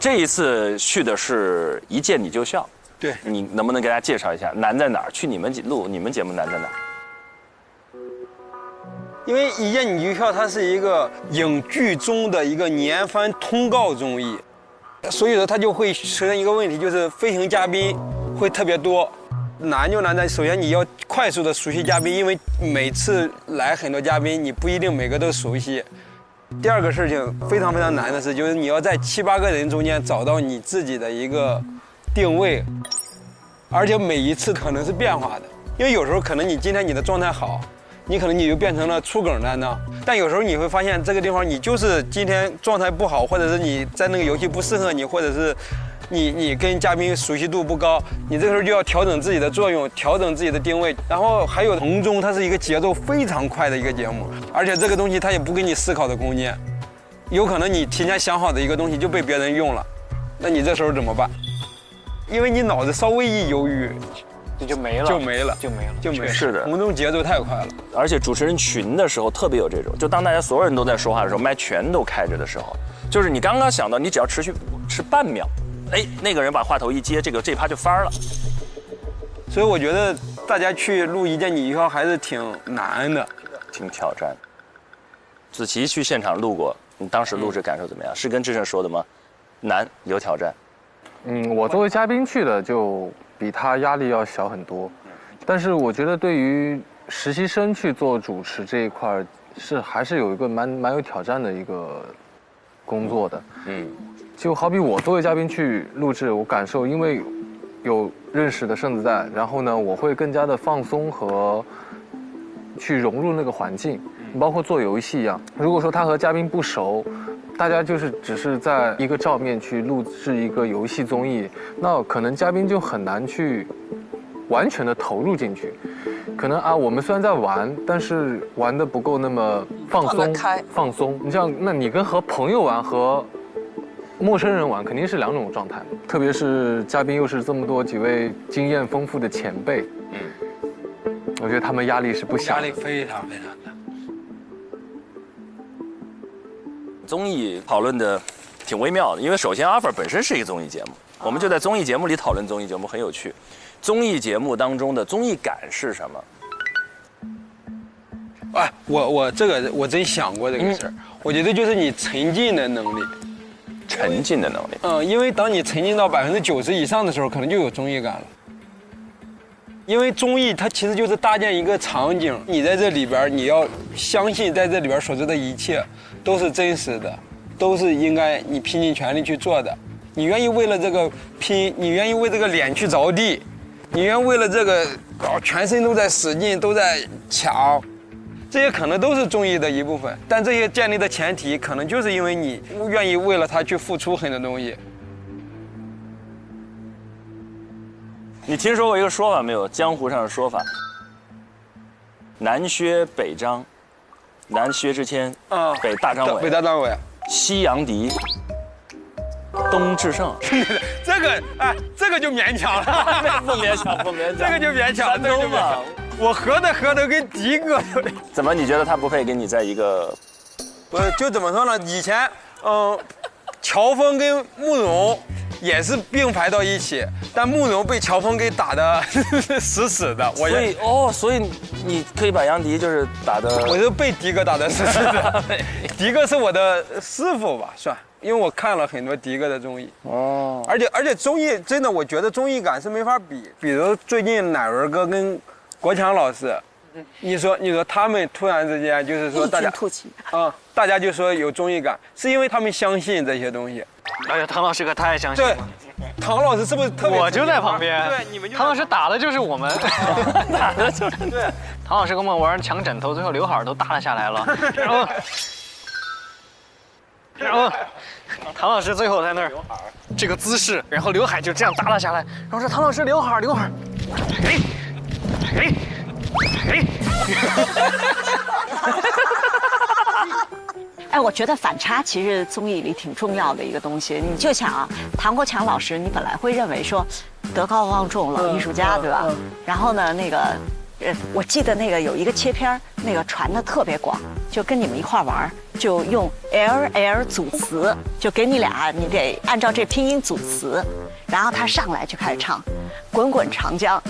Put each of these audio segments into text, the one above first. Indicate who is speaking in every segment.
Speaker 1: 这一次去的是一见你就笑，
Speaker 2: 对，
Speaker 1: 你能不能给大家介绍一下难在哪儿？去你们录你们节目难在哪儿？
Speaker 2: 因为《一见你就笑》它是一个影剧中的一个年番通告综艺，所以说它就会出现一个问题，就是飞行嘉宾会特别多。难就难在，首先你要快速的熟悉嘉宾，因为每次来很多嘉宾，你不一定每个都熟悉。第二个事情非常非常难的是，就是你要在7、8个人中间找到你自己的一个定位，而且每一次可能是变化的，因为有时候可能你今天你的状态好。你可能你就变成了出梗担当，但有时候你会发现这个地方你就是今天状态不好，或者是你在那个游戏不适合你，或者是你跟嘉宾熟悉度不高，你这个时候就要调整自己的作用，调整自己的定位。然后还有从中它是一个节奏非常快的一个节目，而且这个东西它也不给你思考的空间，有可能你提前想好的一个东西就被别人用了，那你这时候怎么办？因为你脑子稍微一犹豫。
Speaker 3: 就没了，
Speaker 2: 就没了。
Speaker 1: 是的，
Speaker 2: 从中节奏太快了。
Speaker 1: 而且主持人群的时候特别有这种，就当大家所有人都在说话的时候，麦全都开着的时候，就是你刚刚想到，你只要持续半秒，哎，那个人把话头一接，这趴就翻了。
Speaker 2: 所以我觉得大家去录《一见你就笑》还是挺难的，
Speaker 1: 挺挑战。子琪去现场录过，你当时录制感受怎么样？是跟志胜说的吗？难，有挑战。
Speaker 4: 我作为嘉宾去的就比他压力要小很多，但是我觉得对于实习生去做主持这一块还是有一个蛮有挑战的一个工作的。就好比我作为嘉宾去录制，我感受因为有认识的圣子在，然后呢，我会更加的放松和去融入那个环境，包括做游戏一样。如果说他和嘉宾不熟，大家只是在一个照面去录制一个游戏综艺，那可能嘉宾就很难去完全的投入进去。可能我们虽然在玩，但是玩的不够那么放松。你像，那你和朋友玩和陌生人玩肯定是两种状态，特别是嘉宾又是这么多几位经验丰富的前辈，我觉得他们压力是不小的，
Speaker 2: 压力非常非常大。
Speaker 1: 综艺讨论的挺微妙的，因为首先 Offer 本身是一个综艺节目，我们就在综艺节目里讨论综艺节目，很有趣。综艺节目当中的综艺感是什么？
Speaker 2: 我这个我真想过这个事儿，我觉得就是你沉浸的能力。
Speaker 1: 沉浸的能力。
Speaker 2: 因为当你沉浸到90%以上的时候，可能就有综艺感了。因为综艺它其实就是搭建一个场景，你在这里边，你要相信在这里边所做的一切都是真实的，都是应该你拼尽全力去做的。你愿意为了这个拼，你愿意为这个脸去着地，你愿意为了这个全身都在使劲，都在抢，这些可能都是综艺的一部分。但这些建立的前提，可能就是因为你愿意为了它去付出很多东西。
Speaker 1: 你听说过一个说法没有？江湖上的说法，南薛北张，南薛之谦，北大张伟，
Speaker 2: 北大张伟，
Speaker 1: 西杨迪，东智胜。
Speaker 2: 这个就勉强了，
Speaker 1: 不勉强，不勉强，
Speaker 2: 这个就勉强了，
Speaker 1: 山东嘛。
Speaker 2: 我合的跟迪哥。
Speaker 1: 怎么？你觉得他不配跟你在一个？
Speaker 2: 不是，就怎么说呢？以前，乔峰跟慕容也是并排到一起，但慕容被乔峰给打得死死的。
Speaker 1: 所以你可以把杨迪就是打的，
Speaker 2: 我是被迪哥打得死死的。迪哥是我的师傅吧，算，因为我看了很多迪哥的综艺。而且综艺真的，我觉得综艺感是没法比。比如最近乃文哥跟国强老师，你说他们突然之间就是说大家大家就说有综艺感，是因为他们相信这些东西。
Speaker 3: 哎呀，唐老师可太相信了。
Speaker 2: 对，唐老师是不是特别？
Speaker 3: 我就在旁边。
Speaker 2: 对，你们就。
Speaker 3: 唐老师打的就是我们。打的就是对。唐老师跟我们玩抢枕头，最后刘海都耷拉下来了。然后，唐老师最后在那儿这个姿势，然后刘海就这样耷拉下来，然后说唐老师刘海。
Speaker 5: 哎，我觉得反差其实综艺里挺重要的一个东西。你就想啊，唐国强老师，你本来会认为说德高望重老艺术家，对吧？然后呢，那个我记得那个有一个切片儿，那个传的特别广，就跟你们一块儿玩儿，就用 LL 组词，就给你俩，你得按照这拼音组词，然后他上来就开始唱《滚滚长江》，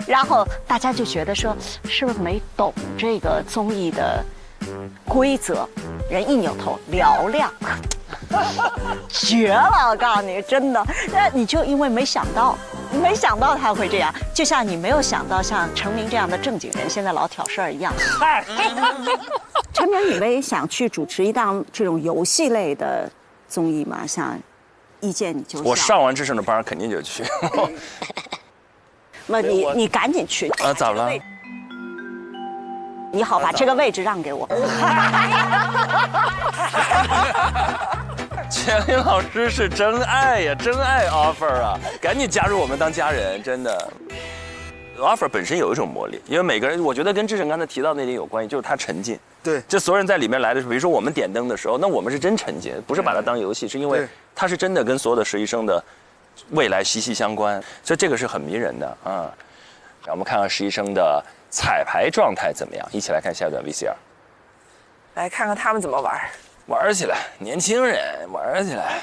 Speaker 5: 然后大家就觉得说，是不是没懂这个综艺的规则？人一扭头，嘹亮。绝了！我告诉你，真的，那你就因为没想到他会这样，就像你没有想到像陈明这样的正经人现在老挑事儿一样。陈明，你们想去主持一档这种游戏类的综艺吗？像《一见你就笑》。
Speaker 1: 我上完智胜的班肯定就去。
Speaker 5: 那你赶紧去
Speaker 1: 啊？咋了？
Speaker 5: 你好，把这个位置让给我。
Speaker 1: 钱林老师是真爱呀，真爱 offer 啊！赶紧加入我们当家人，真的。offer 本身有一种魔力，因为每个人，我觉得跟志胜刚才提到那点有关系，就是他沉浸。
Speaker 2: 对，
Speaker 1: 就所有人在里面来的时候，比如说我们点灯的时候，那我们是真沉浸，不是把它当游戏，是因为它是真的跟所有的实习生的未来息息相关，所以这个是很迷人的啊。让我们看看实习生的彩排状态怎么样，一起来看下一段 VCR。
Speaker 6: 来看看他们怎么玩。
Speaker 1: 玩起来，年轻人玩起来。